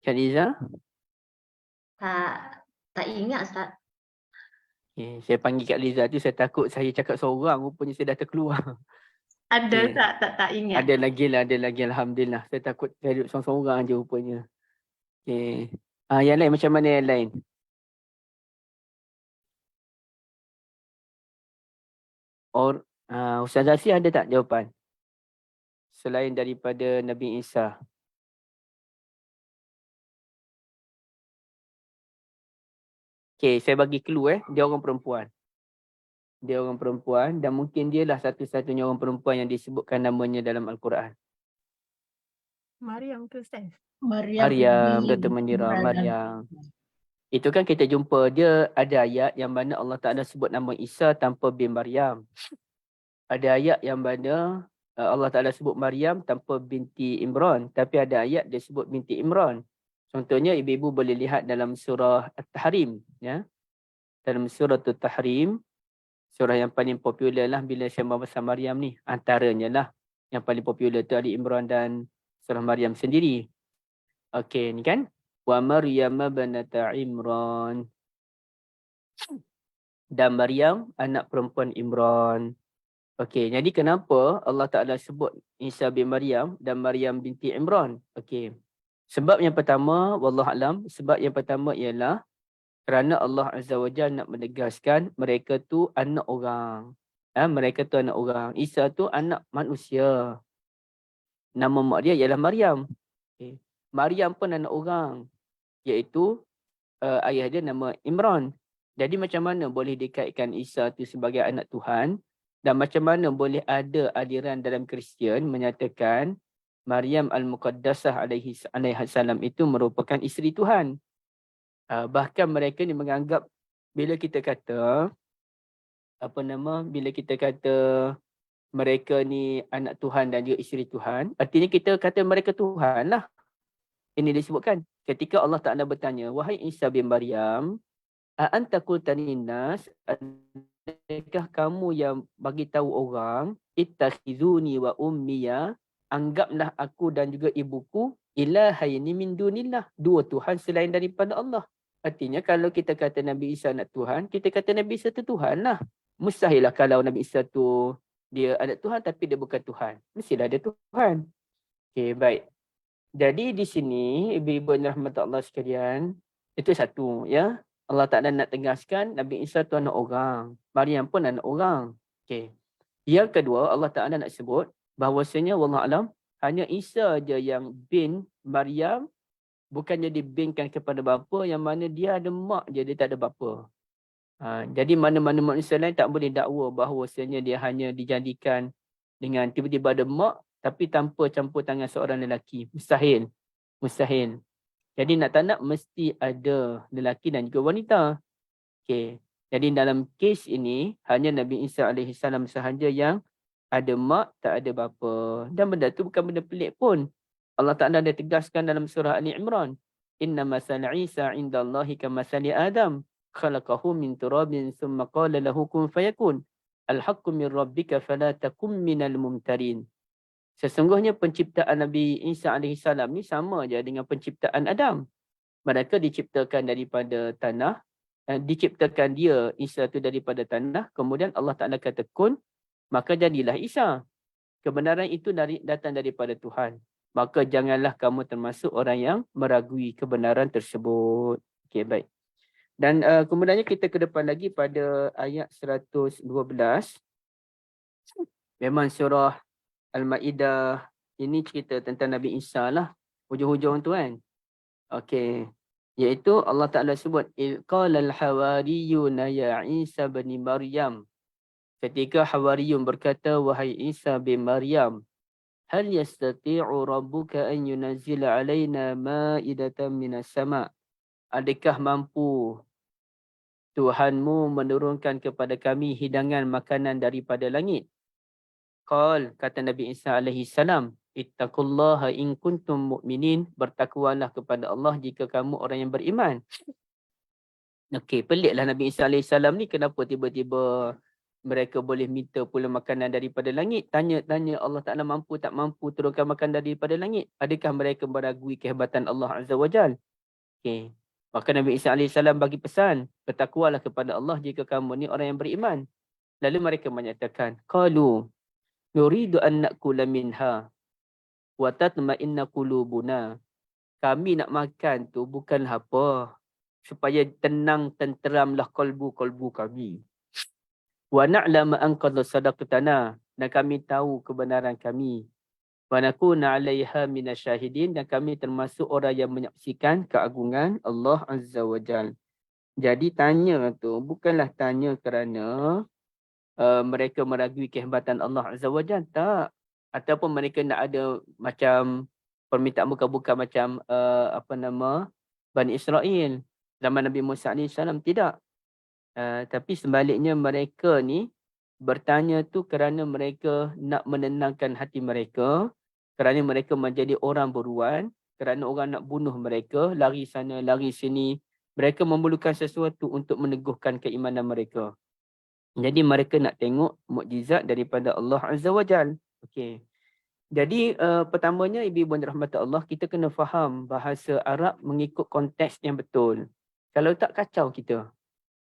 Kak Liza? Tak ingat Ustaz. Okay, saya panggil Kak Liza tu saya takut saya cakap seorang rupanya saya dah terkeluar. Ada Okay. tak ingat. Ada lagi Alhamdulillah. Saya takut saya duduk seorang-seorang je rupanya. Okay. Yang lain macam mana yang lain? Ustaz Zasi ada tak jawapan? Selain daripada Nabi Isa. Okay, saya bagi clue dia orang perempuan. Dia orang perempuan dan mungkin dialah satu-satunya orang perempuan yang disebutkan namanya dalam Al-Quran. Maryam tu Ustaz. Maryam, Dr. Munirah, Maryam. Itu kan kita jumpa dia ada ayat yang mana Allah Ta'ala sebut nama Isa tanpa bin Maryam. Ada ayat yang mana Allah Ta'ala sebut Maryam tanpa binti Imran. Tapi ada ayat dia sebut binti Imran. Contohnya ibu-ibu boleh lihat dalam surah At-Tahrim. Ya? Dalam surah At-Tahrim. Surah yang paling popular lah bila sembah pasal Maryam ni. Antaranya lah. Yang paling popular tu Ali Imran dan surah Maryam sendiri. Okey, ni kan. Wa Maryam banata Imran. Dan Maryam anak perempuan Imran. Okey, jadi kenapa Allah Ta'ala sebut Isa bin Maryam dan Maryam binti Imran? Okey. Sebab yang pertama, wallahualam, sebab yang pertama ialah kerana Allah Azza wa Jalla nak menegaskan mereka tu anak orang. Mereka tu anak orang. Isa tu anak manusia. Nama mak dia ialah Maryam. Okay. Maryam pun anak orang. Iaitu ayah dia nama Imran. Jadi macam mana boleh dikaitkan Isa tu sebagai anak Tuhan? Dan macam mana boleh ada aliran dalam Kristian menyatakan Maryam Al-Muqaddasah alaihi salam itu merupakan isteri Tuhan. Bahkan mereka ni menganggap bila kita kata bila kita kata mereka ni anak Tuhan dan juga isteri Tuhan, artinya kita kata mereka Tuhan lah. Ini disebutkan ketika Allah Ta'ala bertanya, wahai Isa bin Maryam, a'anta qultanin nas, adakah kamu yang bagi tahu orang, ittakhizuni wa ummiya, anggaplah aku dan juga ibuku ilahaini min dunillah, dua Tuhan selain daripada Allah. Artinya kalau kita kata Nabi Isa anak Tuhan, kita kata Nabi Isa tu Tuhan lah. Mustahil lah kalau Nabi Isa tu dia anak Tuhan tapi dia bukan Tuhan. Mestilah dia Tuhan. Okey, baik. Jadi di sini ibu-ibu dan rahmat Allah sekalian, itu satu ya. Allah Ta'ala nak tegaskan Nabi Isa tu anak orang. Maryam pun anak orang. Okey. Yang kedua, Allah Ta'ala nak sebut bahawasanya wallahualam hanya Isa je yang bin Maryam, bukannya dibinkan kepada bapa, yang mana dia ada mak je, dia tak ada bapa. Jadi mana-mana manusia lain tak boleh dakwa bahawasanya dia hanya dijadikan dengan tiba-tiba ada mak tapi tanpa campur tangan seorang lelaki. Mustahil. Mustahil. Jadi nak tak nak mesti ada lelaki dan juga wanita. Okay. Jadi dalam kes ini hanya Nabi Isa AS sahaja yang ada mak tak ada bapa. Dan benda tu bukan benda pelik pun. Allah Ta'ala dia tegaskan dalam surah Ali Imran. Inna masal Isa indallahi kamasali Adam. Khalaqahu min turabin thumma qala lahu kun fayakun. Al-haqqu min rabbika fala takum minal mumtarin. Sesungguhnya penciptaan Nabi Isa AS ni sama je dengan penciptaan Adam. Mereka diciptakan daripada tanah. Diciptakan dia, Isa tu daripada tanah. Kemudian Allah Ta'ala kata kun, maka jadilah Isa. Kebenaran itu datang daripada Tuhan. Maka janganlah kamu termasuk orang yang meragui kebenaran tersebut. Okey, baik. Dan kemudiannya kita ke depan lagi pada ayat 112. Memang surah Al-Ma'idah ini cerita tentang Nabi Isa lah. Hujung-hujung tu kan. Okey. Iaitu Allah Ta'ala sebut. إِذْ قَالَ الْحَوَارِيُّونَ يَا عِيسَى بَنِ مَرْيَمْ. Ketika Hawariyun berkata, wahai Isa bin Maryam, hal yastati'u rabbuka an yunazzila alaina ma'idatan minas sama'. Adakah mampu Tuhanmu menurunkan kepada kami hidangan makanan daripada langit? Qal, kata Nabi Isa alaihi salam, Ittaqullaha in kuntum mu'minin. Bertakwalah kepada Allah jika kamu orang yang beriman. Okey, peliklah Nabi Isa AS ni kenapa tiba-tiba mereka boleh minta pula makanan daripada langit. Tanya-tanya Allah Ta'ala mampu tak mampu turunkan makan daripada langit. Adakah mereka meragui kehebatan Allah Azza wa Jal? Okey. Maka Nabi Isa AS bagi pesan. Bertakwalah kepada Allah jika kamu ni orang yang beriman. Lalu mereka menyatakan, qalu nuridu an na'kula minha wa tatma'inna qulubuna. Kami nak makan tu bukanlah apa, supaya tenang tenteramlah kalbu-kalbu kami. Wa na'lama an qad sadaqtana, dan kami tahu kebenaran kami. Wa nakuna 'alaiha minasyahidin, dan kami termasuk orang yang menyaksikan keagungan Allah Azza wa Jal. Jadi tanya tu bukanlah tanya kerana mereka meragui kehebatan Allah Azza wa Jal, tak. Ataupun mereka nak ada macam permintaan bukan macam Bani Israel zaman Nabi Musa AS, tidak. Tapi sebaliknya mereka ni bertanya tu kerana mereka nak menenangkan hati mereka, kerana mereka menjadi orang buruan, kerana orang nak bunuh mereka, lari sana, lari sini. Mereka memerlukan sesuatu untuk meneguhkan keimanan mereka. Jadi mereka nak tengok mukjizat daripada Allah Azza wa Jal. Okey. Jadi pertamanya ibu-ibu yang dirahmati Allah, kita kena faham bahasa Arab mengikut konteks yang betul. Kalau tak, kacau kita.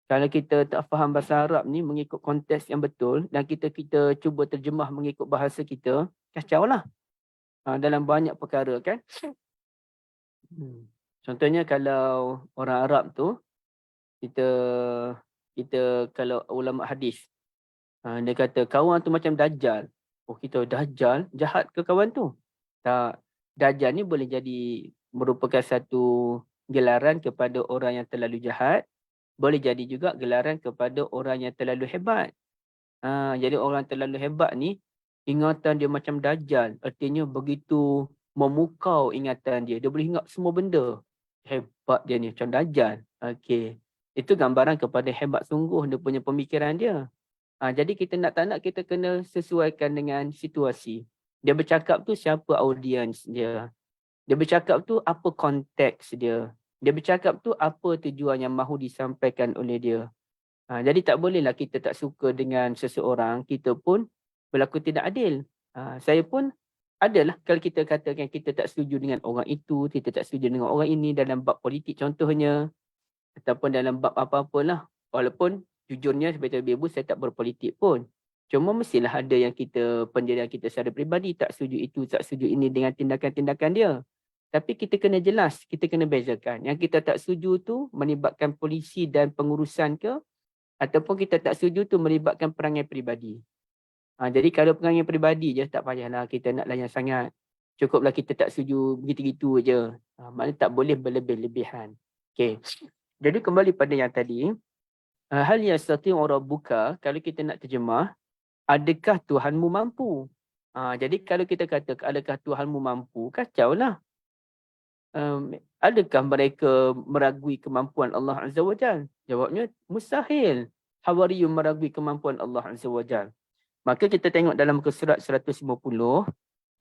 Kalau kita tak faham bahasa Arab ni mengikut konteks yang betul dan kita cuba terjemah mengikut bahasa kita, kacau lah. Dalam banyak perkara kan. Contohnya kalau orang Arab tu, kita kalau ulama hadis, dia kata kawan tu macam Dajjal. Oh, kita Dajjal, jahat ke kawan tu? Tak. Dajjal ni boleh jadi merupakan satu gelaran kepada orang yang terlalu jahat. Boleh jadi juga gelaran kepada orang yang terlalu hebat. Jadi orang terlalu hebat ni, ingatan dia macam Dajjal. Artinya begitu memukau ingatan dia. Dia boleh ingat semua benda. Hebat dia ni, macam Dajjal. Okey. Itu gambaran kepada hebat sungguh dia punya pemikiran dia. Jadi kita nak tak nak, kita kena sesuaikan dengan situasi. Dia bercakap tu siapa audiens dia. Dia bercakap tu apa konteks dia. Dia bercakap tu apa tujuan yang mahu disampaikan oleh dia. Jadi tak bolehlah kita tak suka dengan seseorang, kita pun berlaku tidak adil. Saya pun adalah kalau kita katakan kita tak setuju dengan orang itu, kita tak setuju dengan orang ini dalam bab politik contohnya, ataupun dalam bab apa-apalah. Walaupun jujurnya sebagai ibu, saya tak berpolitik pun. Cuma mestilah ada yang pendirian kita secara peribadi tak setuju itu, tak setuju ini dengan tindakan-tindakan dia. Tapi kita kena jelas, kita kena bezakan. Yang kita tak setuju tu melibatkan polisi dan pengurusan ke, ataupun kita tak setuju tu melibatkan perangai peribadi. Jadi kalau perangai peribadi je, tak payahlah kita nak layan sangat. Cukuplah kita tak setuju begitu-gitu je. Maknanya tak boleh berlebih-lebihan. Okay. Jadi kembali pada yang tadi, hal yastati'u rabbuka, kalau kita nak terjemah, adakah Tuhanmu mampu? Jadi kalau kita kata adakah Tuhanmu mampu, kacau lah. Adakah mereka meragui kemampuan Allah Azza wa Jal? Jawabnya mustahil. Hawariyun meragui kemampuan Allah Azza wa Jal. Maka kita tengok dalam muka surat 150,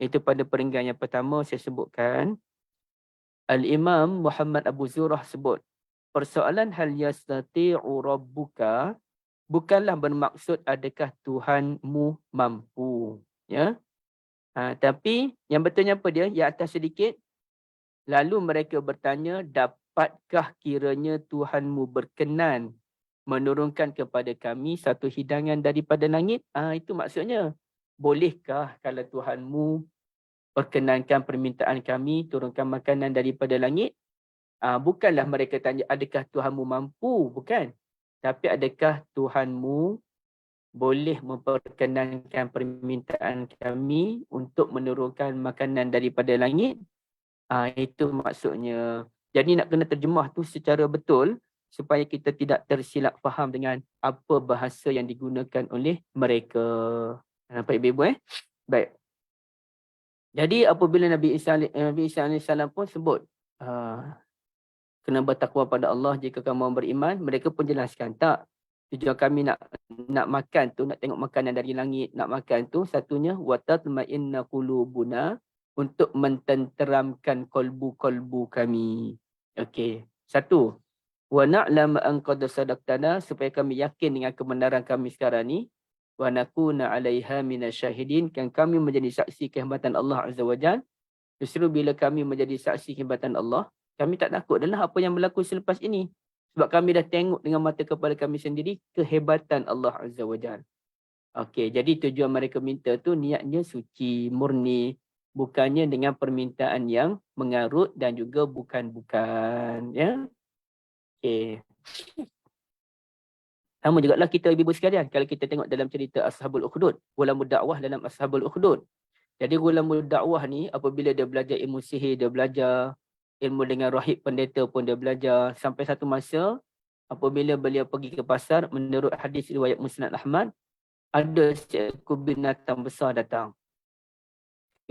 itu pada peringgan yang pertama saya sebutkan, Al-Imam Muhammad Abu Zurah sebut, persoalan hal yastati'u rabbuka bukanlah bermaksud adakah Tuhanmu mampu. Ya. Tapi yang betulnya apa dia? Yang atas sedikit. Lalu mereka bertanya, dapatkah kiranya Tuhanmu berkenan menurunkan kepada kami satu hidangan daripada langit? Itu maksudnya. Bolehkah kalau Tuhanmu perkenankan permintaan kami, turunkan makanan daripada langit? Bukanlah mereka tanya, adakah Tuhanmu mampu? Bukan. Tapi adakah Tuhanmu boleh memperkenankan permintaan kami untuk menurunkan makanan daripada langit? Itu maksudnya. Jadi nak kena terjemah tu secara betul supaya kita tidak tersilap faham dengan apa bahasa yang digunakan oleh mereka. Nampak ibu-ibu Baik. Jadi apabila Nabi Isa AS pun sebut kena bertakwa pada Allah jika kamu beriman, mereka pun jelaskan tak. Tujuan kami nak makan tu, nak tengok makanan dari langit, nak makan tu satunya wa tatma'inna qulubuna, untuk mententeramkan kolbu-kolbu kami. Okey. 1. Wa na'lam an qad sadaqtana, supaya kami yakin dengan kebenaran kami sekarang ni. Wa nakuna 'alaiha minasyahidin, kan kami menjadi saksi kehebatan Allah Azza wa Jalla. Justru bila kami menjadi saksi kehebatan Allah, kami tak takut adalah apa yang berlaku selepas ini. Sebab kami dah tengok dengan mata kepala kami sendiri kehebatan Allah Azza wa Jalla. Okey, jadi tujuan mereka minta tu niatnya suci, murni, bukannya dengan permintaan yang mengarut dan juga bukan-bukan, ya. Okey. Sama jugalah kita ibu-ibu sekalian, kalau kita tengok dalam cerita Ashabul Ukhdud, Ghulamud Da'wah dalam Ashabul Ukhdud. Jadi Ghulamud Da'wah ni apabila dia belajar ilmu sihir, dia belajar ilmu dengan rahib pendeta pun dia belajar, sampai satu masa apabila beliau pergi ke pasar, menurut hadis riwayat Musnad Ahmad, ada seekor binatang besar datang.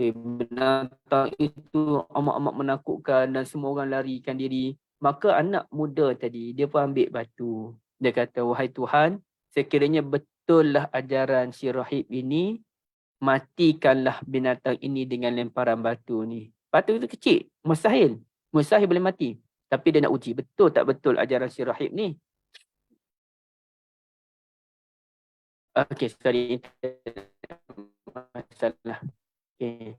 Binatang itu amat-amat menakutkan dan semua orang larikan diri. Maka anak muda tadi, dia pun ambil batu. Dia kata, wahai Tuhan, sekiranya betullah ajaran si rahib ini, matikanlah binatang ini dengan lemparan batu ni. Batu itu kecil, mustahil. Mustahil boleh mati. Tapi dia nak uji, betul tak betul ajaran si rahib ni? Okey, sorry. Masalah. Okay.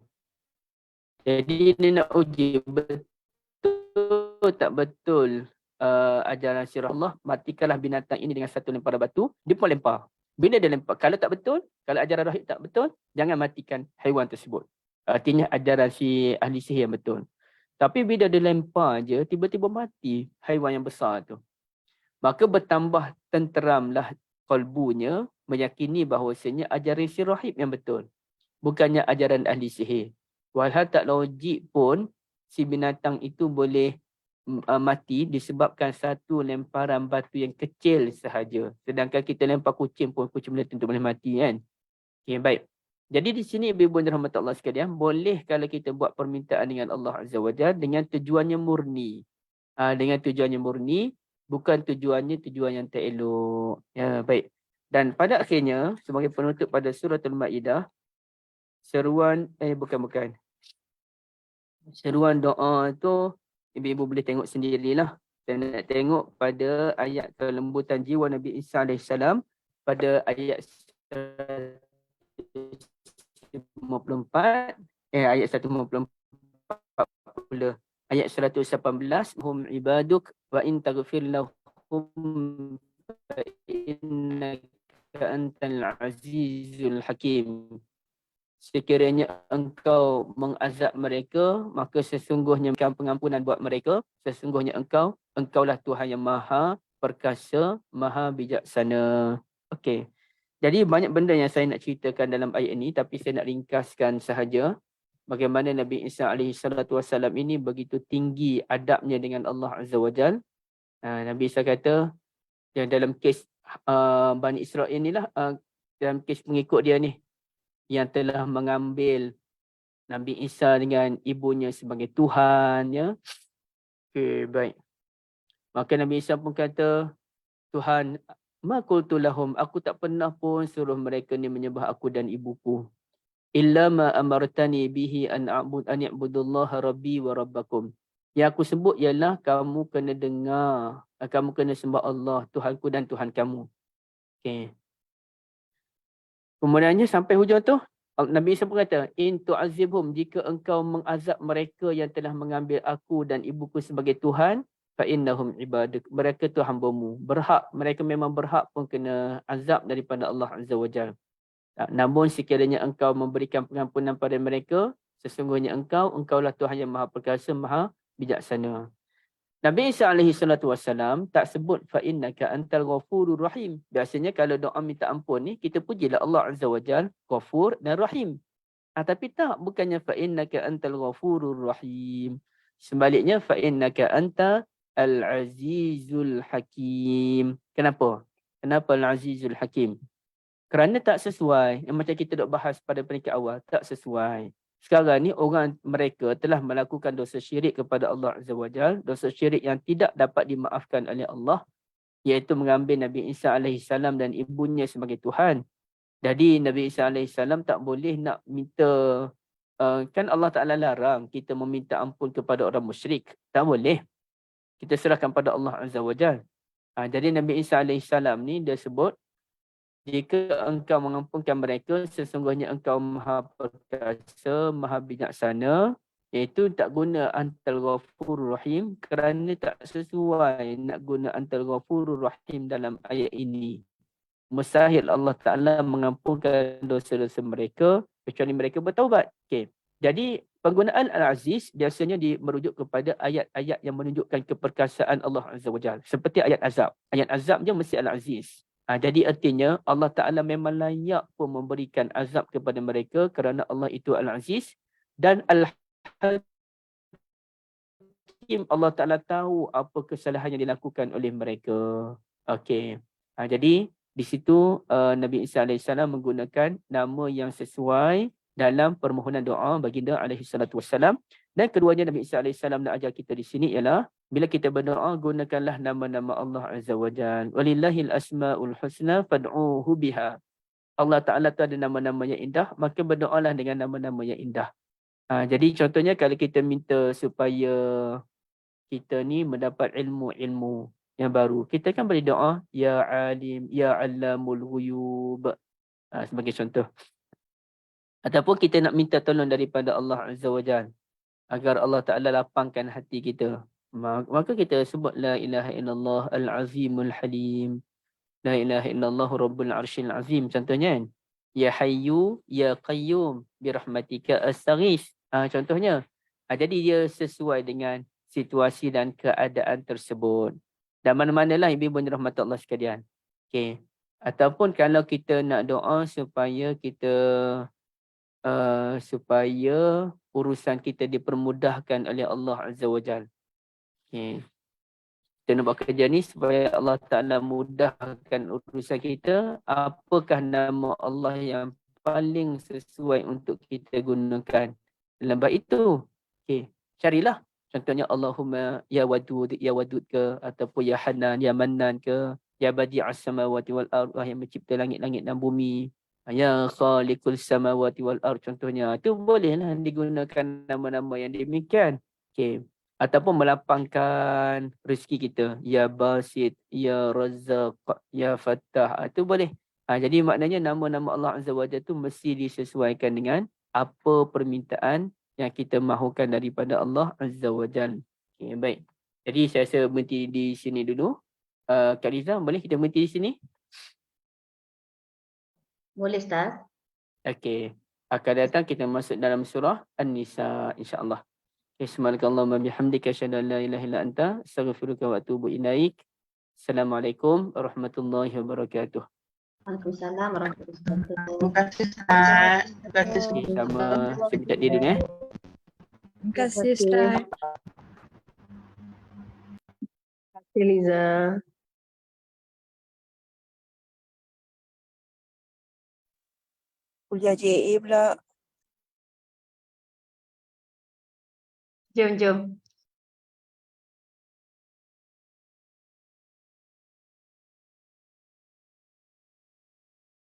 Jadi dia nak uji betul tak betul ajaran sirah Allah, matikanlah binatang ini dengan satu lemparan batu. Dia pun lempar. Bila dia lempar, kalau tak betul, kalau ajaran rahib tak betul, jangan matikan haiwan tersebut. Artinya ajaran si ahli sihir yang betul. Tapi bila dia lempar je, tiba-tiba mati haiwan yang besar tu. Maka bertambah tenteramlah kalbunya, meyakini bahawasanya ajaran si rahib yang betul, bukannya ajaran ahli sihir. Walhal tak logik pun si binatang itu boleh mati disebabkan satu lemparan batu yang kecil sahaja. Sedangkan kita lempar kucing pun, kucing boleh tentu boleh mati kan. Okay, baik. Jadi di sini ibu-ibu dan rahmat Allah sekalian, boleh kalau kita buat permintaan dengan Allah Azza wa Jalla dengan tujuannya murni. Dengan tujuannya murni, bukan tujuan yang tak elok. Ya, baik. Dan pada akhirnya, sebagai penutup pada suratul Maidah, seruan seruan doa tu ibu-ibu boleh tengok sendirilah. Saya nak tengok pada ayat kelembutan jiwa Nabi Isa AS pada ayat 154, ayat 154 pula. Ayat 118, hum ibaduk wa in taghfir lahum fa innaka antal azizul hakim. Sekiranya engkau mengazab mereka, maka sesungguhnya pengampunan buat mereka. Sesungguhnya engkaulah Tuhan yang maha perkasa, maha bijaksana. Okey. Jadi banyak benda yang saya nak ceritakan dalam ayat ini, tapi saya nak ringkaskan sahaja bagaimana Nabi Isa AS ini begitu tinggi adabnya dengan Allah Azza wa Jal. Nabi Isa kata, yang dalam kes Bani Israel inilah, dalam kes pengikut dia ni, yang telah mengambil Nabi Isa dengan ibunya sebagai Tuhan, ya. Okey, baik. Maka Nabi Isa pun kata, Tuhan, ma qultu lahum, aku tak pernah pun suruh mereka ni menyembah aku dan ibuku. Illa ma amartani bihi an i'budullaha rabbi wa rabbakum. Yang aku sebut ialah kamu kena dengar, kamu kena sembah Allah, Tuhanku dan Tuhan kamu. Okey. Kemudiannya sampai hujung tu, Nabi Isa pun kata, in tu'azibhum, jika engkau mengazab mereka yang telah mengambil aku dan ibuku sebagai Tuhan, fa innahum ibaduk, mereka tu hamba-Mu. Berhak, mereka memang berhak pun kena azab daripada Allah Azza wa Jalla. Namun sekiranya engkau memberikan pengampunan pada mereka, sesungguhnya engkaulah Tuhan yang maha perkasa, maha bijaksana. Nabi Isa AS tak sebut fa innaka antal ghafurur rahim. Biasanya kalau doa minta ampun ni, kita pujilah Allah Azza wa Jalla, Ghafur dan Rahim. Tapi tak, bukannya fa innaka antal ghafurur rahim. Sebaliknya fa innaka anta al-azizul hakim. Kenapa? Kenapa al-azizul hakim? Kerana tak sesuai, yang macam kita dok bahas pada peringkat awal, tak sesuai. Sekarang ni mereka telah melakukan dosa syirik kepada Allah Azza wa Jalla, dosa syirik yang tidak dapat dimaafkan oleh Allah, iaitu mengambil Nabi Isa AS dan ibunya sebagai Tuhan. Jadi Nabi Isa AS tak boleh nak minta kan Allah Ta'ala larang kita meminta ampun kepada orang musyrik. Tak boleh. Kita serahkan pada Allah Azza wa Jal. Jadi Nabi Isa AS ni dia sebut, jika engkau mengampunkan mereka, sesungguhnya engkau maha perkasa, maha bijaksana, iaitu tak guna antal ghafurur rahim kerana tak sesuai nak guna antal ghafurur rahim dalam ayat ini. Mustahil Allah Ta'ala mengampunkan dosa-dosa mereka kecuali mereka bertaubat. Okay. Jadi penggunaan Al-Aziz biasanya merujuk kepada ayat-ayat yang menunjukkan keperkasaan Allah Azza wa Jalla. Seperti ayat azab. Ayat azab je mesti Al-Aziz. Jadi artinya Allah Ta'ala memang layak pun memberikan azab kepada mereka kerana Allah itu Al-Aziz dan Al-Hakim. Allah Ta'ala tahu apa kesalahan yang dilakukan oleh mereka. Okey. Jadi di situ Nabi Isa AS menggunakan nama yang sesuai dalam permohonan doa baginda alaihi salatu wassalam. Dan keduanya Nabi Isa AS nak ajar kita di sini ialah bila kita berdoa, gunakanlah nama-nama Allah Azza wa Jalla. Walillahil asmaul husna fad'uhu biha. Allah Ta'ala tu ada nama-nama yang indah, maka berdoalah dengan nama-nama yang indah. Jadi contohnya kalau kita minta supaya kita ni mendapat ilmu-ilmu yang baru, kita kan boleh doa ya alim ya allamul ghuyub sebagai contoh. Ataupun kita nak minta tolong daripada Allah Azza wa Jalla agar Allah Ta'ala lapangkan hati kita, maka kita sebut la ilaha illallah al-azimul halim, la ilaha illallah rabbul arsyil azim contohnya kan. Ya hayyu ya qayyum birahmatika astaghis contohnya. Jadi dia sesuai dengan situasi dan keadaan tersebut. Dan mana-manalah ibu-ibu rahmat Allah sekalian. Okay. Ataupun kalau kita nak doa supaya kita supaya urusan kita dipermudahkan oleh Allah Azza wa Jalla. Okay. Kita nak buat kerja ni supaya Allah Ta'ala mudahkan urusan kita. Apakah nama Allah yang paling sesuai untuk kita gunakan dalam bab itu? Okay. Carilah. Contohnya Allahumma ya wadud ke, ataupun ya hanan ya mannan ke, ya badi'as samawati wal ard, yang mencipta langit-langit dan bumi, ya khaliqul samawati wal ard contohnya. Itu bolehlah digunakan nama-nama yang demikian. Okay. Ataupun melapangkan rezeki kita, ya basit, ya razzaq, ya fattah, itu boleh. Jadi maknanya nama-nama Allah Azza wa Jalla itu mesti disesuaikan dengan apa permintaan yang kita mahukan daripada Allah Azza wa Jalla. Okay, baik. Jadi saya rasa berhenti di sini dulu. Kak Riza, boleh kita berhenti di sini? Boleh Ustaz. Okey. Akan datang kita masuk dalam surah An-Nisa insya-Allah. Subhanakallahumma bihamdika asyhadu an la ilaha illa anta astaghfiruka wa atubu ilaik. Assalamualaikum warahmatullahi wabarakatuh. Waalaikumsalam warahmatullahi wabarakatuh. Terima kasih Ustaz. Terima kasih Okay, sama saya minta diri dulu Terima kasih Ustaz. Terima kasih Liza. Kuliah JA pula. Jom.